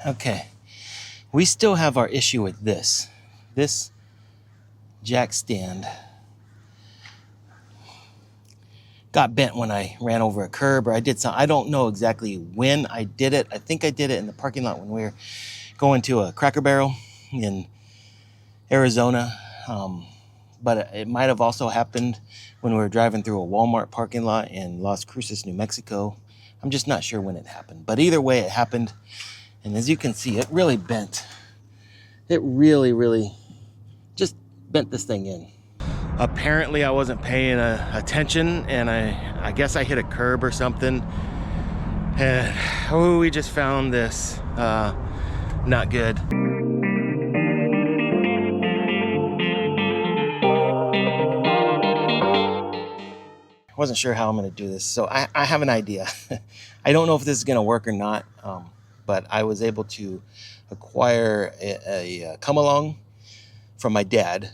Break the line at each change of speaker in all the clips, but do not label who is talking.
Okay, we still have our issue with this jack stand. Got bent when I ran over a curb, or I did something. I don't know exactly when I did it. I think I did it in the parking lot when we were going to a Cracker Barrel in Arizona. But it might have also happened when we were driving through a Walmart parking lot in Las Cruces, New Mexico. I'm just not sure when it happened. But either way, it happened. And as you can see, it really bent. It really just bent this thing in. Apparently I wasn't paying attention, and I guess I hit a curb or something, and we just found this not good. I wasn't sure how I'm going to do this, so I have an idea. I don't know if this is going to work or not, but I was able to acquire a come-along from my dad.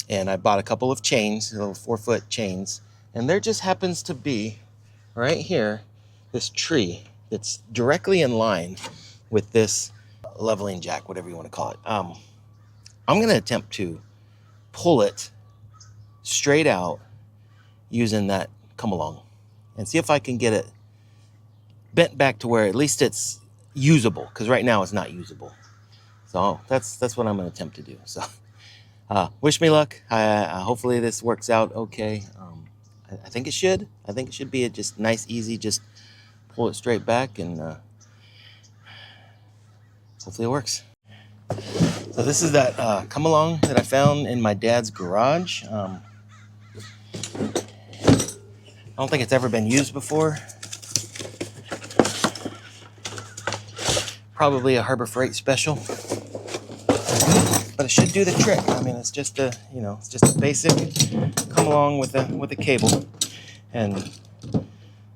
And I bought a couple of chains, little 4-foot chains, and there just happens to be right here this tree that's directly in line with this leveling jack, whatever you want to call it. I'm going to attempt to pull it straight out using that come along and see if I can get it bent back to where at least it's usable, because right now it's not usable. So that's what I'm going to attempt to do. So wish me luck. Hopefully this works out okay. I think it should. I think it should be a just nice, easy, just pull it straight back, and hopefully it works. So this is that come along that I found in my dad's garage. I don't think it's ever been used before. Probably a Harbor Freight special. But it should do the trick. I mean, it's just a, it's just a basic come along with a cable, and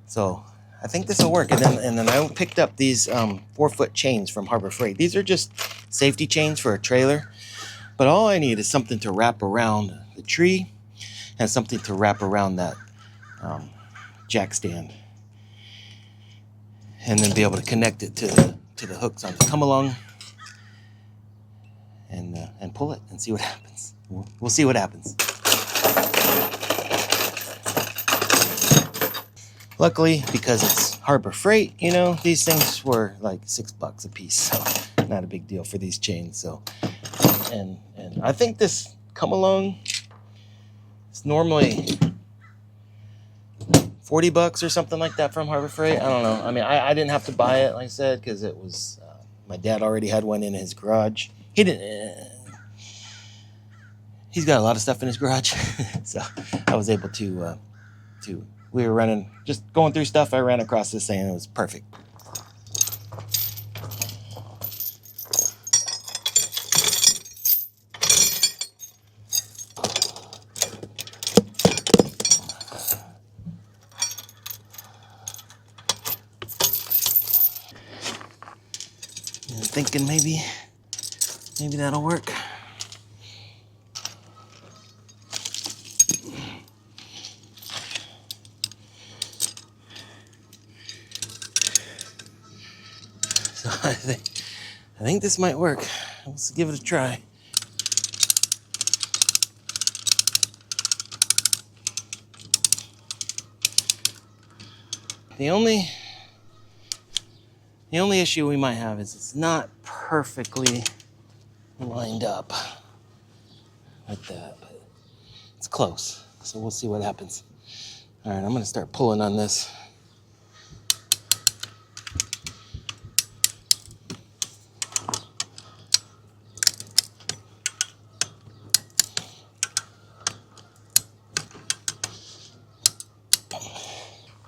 so I think this will work. And then I picked up these 4-foot chains from Harbor Freight. These are just safety chains for a trailer, but all I need is something to wrap around the tree and something to wrap around that jack stand, and then be able to connect it to the hooks on the come along. And pull it and see what happens. We'll see what happens. Luckily, because it's Harbor Freight, these things were like $6 a piece, so not a big deal for these chains. So, and I think this come along is normally $40 or something like that from Harbor Freight. I don't know. I mean, I didn't have to buy it, like I said, because it was my dad already had one in his garage. He didn't. He's got a lot of stuff in his garage, so I was able to. We were just going through stuff. I ran across this thing, and it was perfect. I'm thinking maybe that'll work. So I think this might work. Let's give it a try. The only issue we might have is it's not perfectly lined up like that, but it's close. So we'll see what happens. All right, I'm gonna start pulling on this.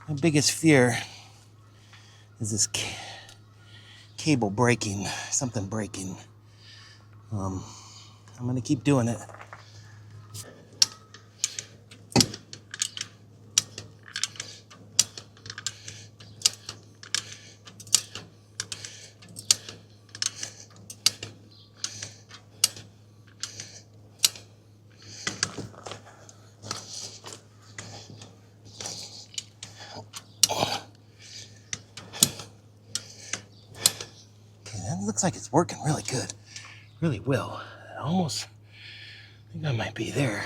My biggest fear is this cable breaking, something breaking. I'm gonna keep doing it. Okay, that looks like it's working really good. Really well. I almost think I might be there.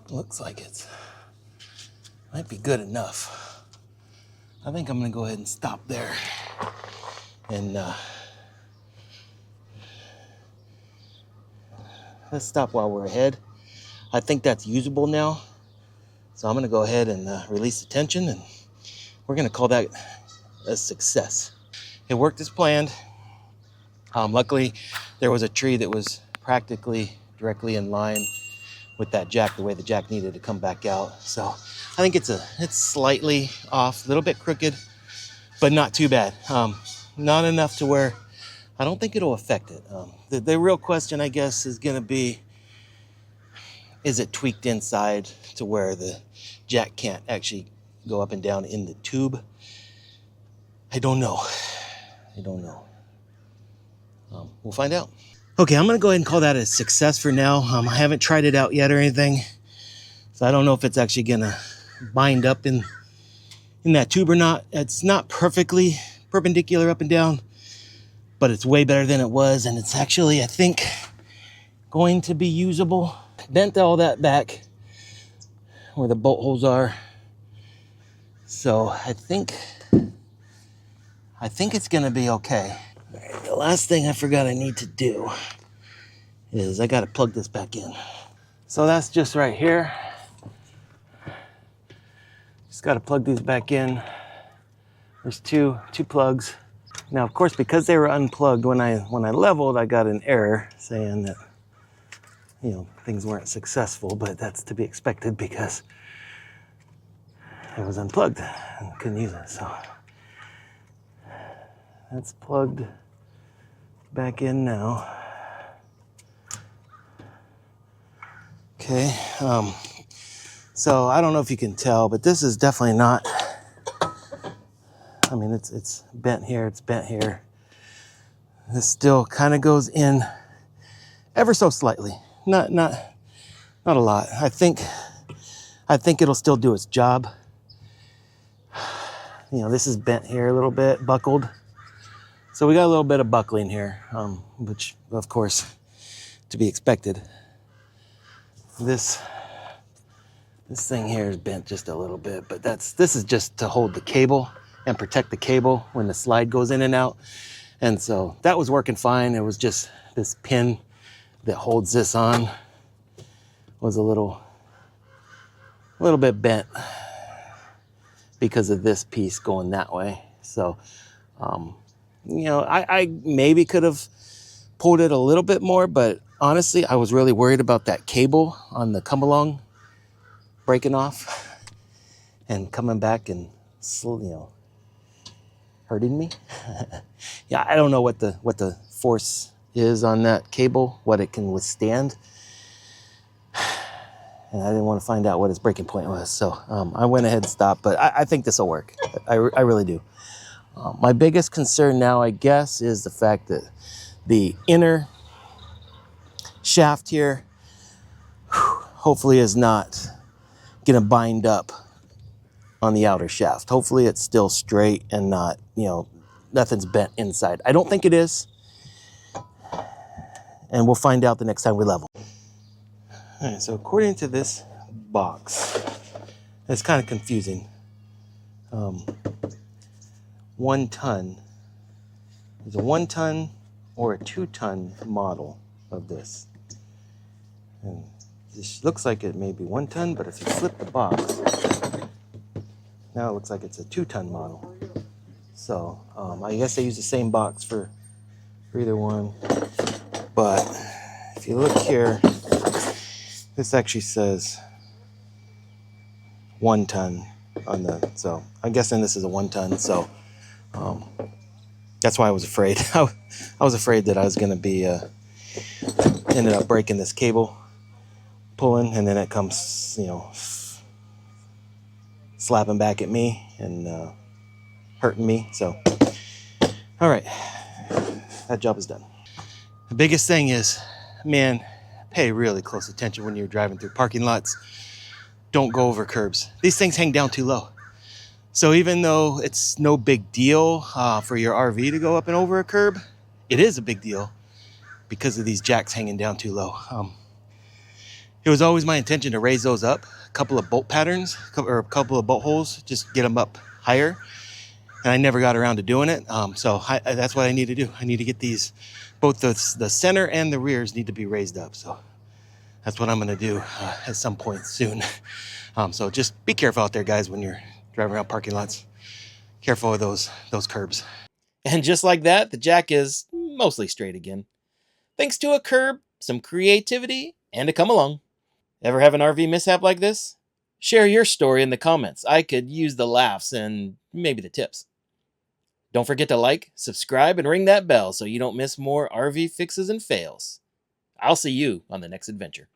Looks like it's might be good enough. I think I'm gonna go ahead and stop there. And let's stop while we're ahead. I think that's usable now. So I'm gonna go ahead and release the tension, and we're gonna call that a success. It worked as planned. Luckily, there was a tree that was practically directly in line with that jack, the way the jack needed to come back out. So I think it's slightly off, a little bit crooked, but not too bad. Not enough to where I don't think it'll affect it. The real question, I guess, is gonna be, is it tweaked inside to where the jack can't actually go up and down in the tube? I don't know. We'll find out. Okay, I'm gonna go ahead and call that a success for now. I haven't tried it out yet or anything, so I don't know if it's actually gonna bind up in that tube or not. It's not perfectly perpendicular up and down, but it's way better than it was, and it's actually, I think, going to be usable. Bent all that back where the bolt holes are, so I think it's gonna be okay. All right, the last thing I forgot I need to do is I gotta plug this back in. So that's just right here. Just gotta plug these back in. There's two plugs. Now, of course, because they were unplugged, when I leveled, I got an error saying that, you know, things weren't successful, but that's to be expected because it was unplugged and couldn't use it. So that's plugged back in now. Okay, so I don't know if you can tell, but this is definitely not, I mean, it's bent here, it's bent here. This still kind of goes in ever so slightly, not a lot. I think it'll still do its job. You know, this is bent here a little bit, buckled. So we got a little bit of buckling here, which of course to be expected. This thing here is bent just a little bit, but this is just to hold the cable and protect the cable when the slide goes in and out. And so that was working fine. It was just this pin that holds this on was a little bit bent because of this piece going that way. So, you know, I maybe could have pulled it a little bit more, but honestly, I was really worried about that cable on the come along breaking off and coming back and, you know, hurting me. Yeah, I don't know what the force is on that cable, what it can withstand. And I didn't want to find out what its breaking point was. So I went ahead and stopped, but I think this will work. I really do. My biggest concern now, I guess, is the fact that the inner shaft here, hopefully is not gonna bind up on the outer shaft. Hopefully it's still straight and not, you know, nothing's bent inside. I don't think it is. And we'll find out the next time we level. All right, so according to this box, it's kind of confusing. 1 ton. There's a 1 ton or a 2 ton model of this. And this looks like it may be 1 ton, but if you flip the box, now it looks like it's a 2 ton model. So I guess they use the same box for either one. But if you look here, this actually says 1 ton on the, so I'm guessing this is a 1 ton. So that's why I was afraid. I was afraid that I was going to be, ended up breaking this cable, pulling, and then it comes, you know, slapping back at me and hurting me. So, all right, that job is done. The biggest thing is, man, pay really close attention when you're driving through parking lots. Don't go over curbs. These things hang down too low. So even though it's no big deal for your RV to go up and over a curb, it is a big deal because of these jacks hanging down too low. It was always my intention to raise those up, a couple of bolt patterns or a couple of bolt holes, just get them up higher. And I never got around to doing it. So that's what I need to do. I need to get these, both the center and the rears need to be raised up. So that's what I'm going to do at some point soon. So just be careful out there, guys, when you're driving around parking lots. Careful with those curbs. And just like that, the jack is mostly straight again. Thanks to a curb, some creativity, and a come along. Ever have an RV mishap like this? Share your story in the comments. I could use the laughs and maybe the tips. Don't forget to like, subscribe, and ring that bell so you don't miss more RV fixes and fails. I'll see you on the next adventure.